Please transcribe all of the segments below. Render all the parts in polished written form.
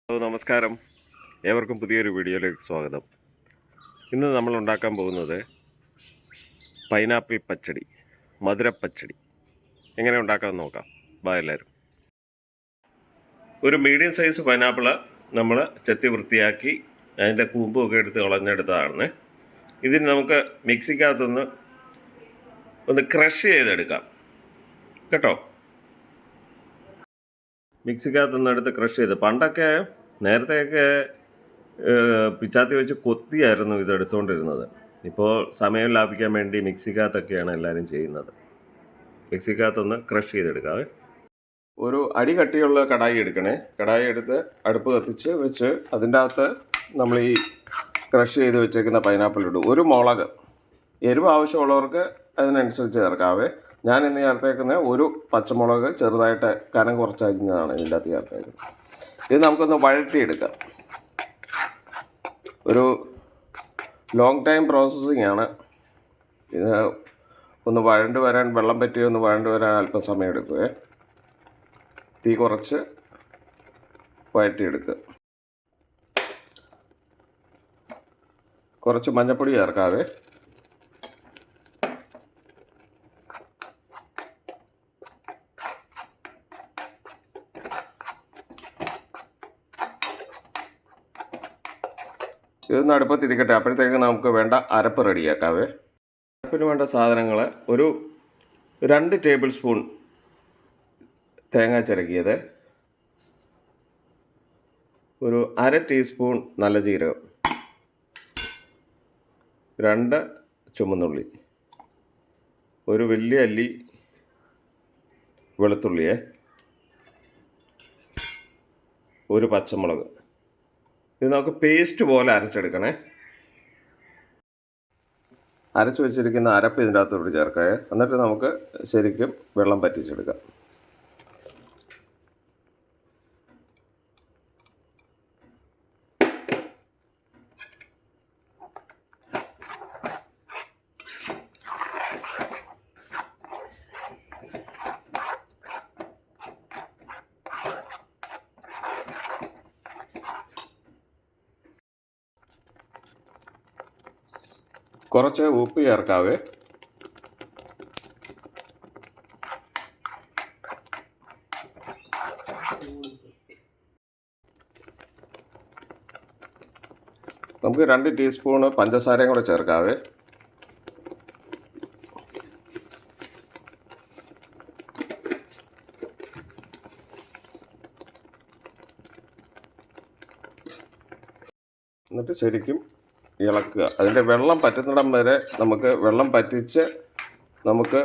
Hello നമസ്കാരം, ഏവർക്കും പുതിയൊരു വീഡിയോയിലേക്ക് സ്വാഗതം. ഇന്ന് നമ്മൾ ഉണ്ടാക്കാൻ പോകുന്നത് പൈനാപ്പിൾ പച്ചടി, മധുരപ്പച്ചടി എങ്ങനെ ഉണ്ടാക്കാമെന്ന് നോക്കാം. എല്ലാവരും ഒരു മീഡിയം സൈസ് പൈനാപ്പിള് നമ്മൾ ചെത്തി വൃത്തിയാക്കി അതിൻ്റെ കൂമ്പൊക്കെ എടുത്ത് കളഞ്ഞെടുത്തതാണ്. ഇതിന് നമുക്ക് മിക്സിക്കകത്തൊന്ന് ക്രഷ് ചെയ്തെടുക്കാം കേട്ടോ. മിക്സിക്കകത്തൊന്ന് എടുത്ത് ക്രഷ് ചെയ്ത്, പണ്ടൊക്കെ നേരത്തെയൊക്കെ പിച്ചാത്തി വെച്ച് കൊത്തിയായിരുന്നു ഇത് എടുത്തുകൊണ്ടിരുന്നത്. ഇപ്പോൾ സമയം ലാഭിക്കാൻ വേണ്ടി മിക്സിക്കകത്തൊക്കെയാണ് എല്ലാവരും ചെയ്യുന്നത്. മിക്സിക്കകത്തൊന്ന് ക്രഷ് ചെയ്തെടുക്കാവേ. ഒരു അടി കട്ടിയുള്ള കടായി എടുക്കണേ. കടായി എടുത്ത് അടുപ്പ് കത്തിച്ച് വെച്ച് അതിൻ്റെ അകത്ത് നമ്മൾ ഈ ക്രഷ് ചെയ്ത് വെച്ചേക്കുന്ന പൈനാപ്പിൾ ഇടും. ഒരു മുളക്, എരിവ് ആവശ്യമുള്ളവർക്ക് അതിനനുസരിച്ച് ചേർക്കാവേ. ഞാൻ ഇന്ന് ചേർത്തേക്കുന്ന ഒരു പച്ചമുളക് ചെറുതായിട്ട് കനം കുറച്ചരിഞ്ഞതാണ് ഇതിൻ്റെ അകത്ത് ചേർത്തേക്കുന്നത്. ഇത് നമുക്കൊന്ന് വഴറ്റിയെടുക്കാം. ഒരു ലോങ് ടൈം പ്രോസസ്സിങ് ആണ് ഇത്. ഒന്ന് വഴണ്ട് വരാൻ, വെള്ളം പറ്റി ഒന്ന് വഴണ്ട് വരാൻ അല്പം സമയം എടുക്കുവേ. തീ കുറച്ച് വഴറ്റിയെടുക്കുക. കുറച്ച് മഞ്ഞൾപ്പൊടി ചേർക്കാവേ. ഇതൊന്ന് അടുപ്പത്തിരിക്കട്ടെ. അപ്പോഴത്തേക്ക് നമുക്ക് വേണ്ട അരപ്പ് റെഡിയാക്കാവേ. അരപ്പിന് വേണ്ട സാധനങ്ങൾ: ഒരു 2 ടേബിൾ സ്പൂൺ തേങ്ങ ചിരകിയത്, ഒരു 1/2 ടീസ്പൂൺ നല്ല ജീരകം, 2 ചുമന്നുള്ളി, ഒരു വലിയ അല്ലി വെളുത്തുള്ളിയെ, ഒരു പച്ചമുളക്. ഇത് നമുക്ക് പേസ്റ്റ് പോലെ അരച്ചെടുക്കണേ. അരച്ച് വെച്ചിരിക്കുന്ന അരപ്പ് ഇതിൻ്റെ അകത്തോട്ട് ചേർക്കേ. എന്നിട്ട് നമുക്ക് ശരിക്കും വെള്ളം പറ്റിച്ചെടുക്കാം. കുറച്ച് ഉപ്പ് ചേർക്കാവേ. നമുക്ക് 2 ടീസ്പൂണ് പഞ്ചസാരയും കൂടെ ചേർക്കാവേ. എന്നിട്ട് ശരിക്കും ഇളക്കുക. അതിൻ്റെ വെള്ളം പറ്റുന്നിടം വരെ നമുക്ക് വെള്ളം പറ്റിച്ച് നമുക്ക്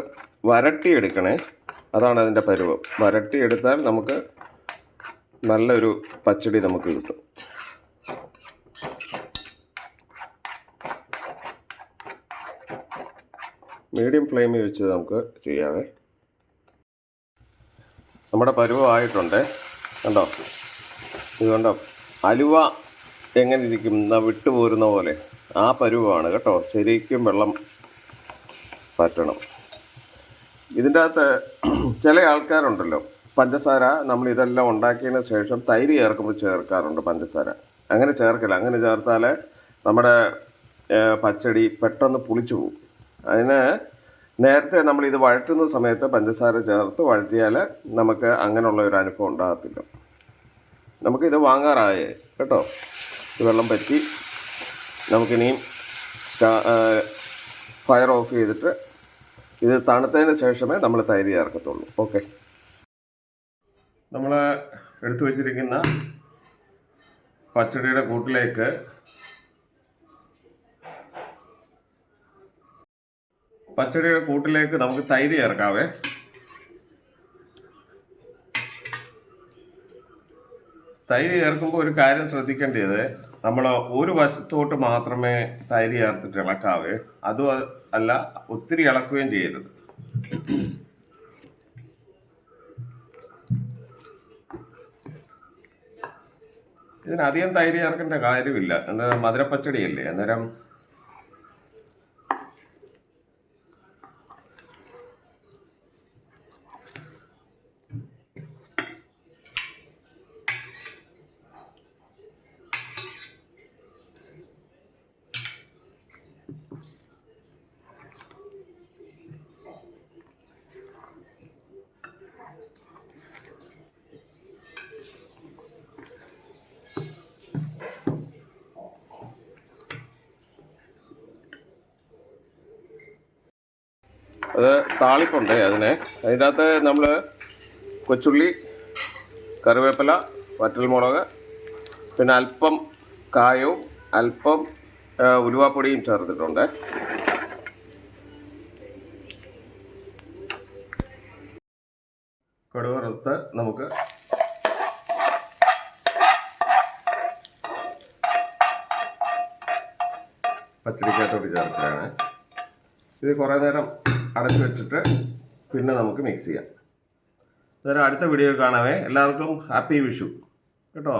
വരട്ടിയെടുക്കണേ. അതാണ് അതിൻ്റെ പരുവം. വരട്ടിയെടുത്താൽ നമുക്ക് നല്ലൊരു പച്ചടി നമുക്ക് കിട്ടും. മീഡിയം ഫ്ലെയിമിൽ വെച്ച് നമുക്ക് ചെയ്യാവേ. നമ്മുടെ പരുവമായിട്ടുണ്ട് കണ്ടോ. ഇതുകൊണ്ടോ അലുവ എങ്ങനെ ഇരിക്കും, വിട്ടുപോരുന്ന പോലെ ആ പരുവമാണ് കേട്ടോ. ശരിക്കും വെള്ളം പറ്റണം. ഇതിൻ്റെ അകത്ത് ചില ആൾക്കാരുണ്ടല്ലോ, പഞ്ചസാര നമ്മൾ ഇതെല്ലാം ഉണ്ടാക്കിയതിന് ശേഷം തൈര് ചേർക്കുമ്പോൾ ചേർക്കാറുണ്ട് പഞ്ചസാര. അങ്ങനെ ചേർക്കില്ല. അങ്ങനെ ചേർത്താൽ നമ്മുടെ പച്ചടി പെട്ടെന്ന് പുളിച്ചു പോകും. അതിന് നേരത്തെ നമ്മളിത് വഴറ്റുന്ന സമയത്ത് പഞ്ചസാര ചേർത്ത് വഴറ്റിയാൽ നമുക്ക് അങ്ങനെയുള്ള ഒരു അനുഭവം ഉണ്ടാകത്തില്ല. നമുക്കിത് വാങ്ങാറായേ കേട്ടോ. വെള്ളം പറ്റി നമുക്കിനിയും ഫയർ ഓഫ് ചെയ്തിട്ട് ഇത് തണുത്തതിന് ശേഷമേ നമ്മൾ തൈര് ചേർക്കത്തുള്ളൂ. ഓക്കെ. നമ്മൾ എടുത്തു വച്ചിരിക്കുന്ന പച്ചടിയുടെ കൂട്ടിലേക്ക് നമുക്ക് തൈര് ചേർക്കാവേ. തൈര് ചേർക്കുമ്പോൾ ഒരു കാര്യം ശ്രദ്ധിക്കേണ്ടത്, നമ്മൾ ഒരു വശത്തോട്ട് മാത്രമേ തൈര് ചേർത്തിട്ട് ഇളക്കാവേ. അതും അല്ല, ഒത്തിരി ഇളക്കുകയും ചെയ്യരുത്. ഇതിനധികം തൈര് ചേർക്കേണ്ട കാര്യമില്ല. എന്നാൽ മധുരപ്പച്ചടിയല്ലേ, അന്നേരം അത് താളിപ്പുണ്ട് അതിന്. അതിൻ്റെ അകത്ത് നമ്മൾ കൊച്ചുള്ളി, കറിവേപ്പില, വറ്റൽമുളക്, പിന്നെ അല്പം കായവും അല്പം ഉലുവാപ്പൊടിയും ചേർത്തിട്ടുണ്ട്. കടുക് വറുത്ത് നമുക്ക് പച്ചടിക്കകത്തോട്ട് ചേർക്കുകയാണ്. ഇത് കുറേ നേരം അടച്ചു വെച്ചിട്ട് പിന്നെ നമുക്ക് മിക്സ് ചെയ്യാം. അന്നേരം അടുത്ത വീഡിയോ കാണാവേ. എല്ലാവർക്കും ഹാപ്പി വിഷു കേട്ടോ.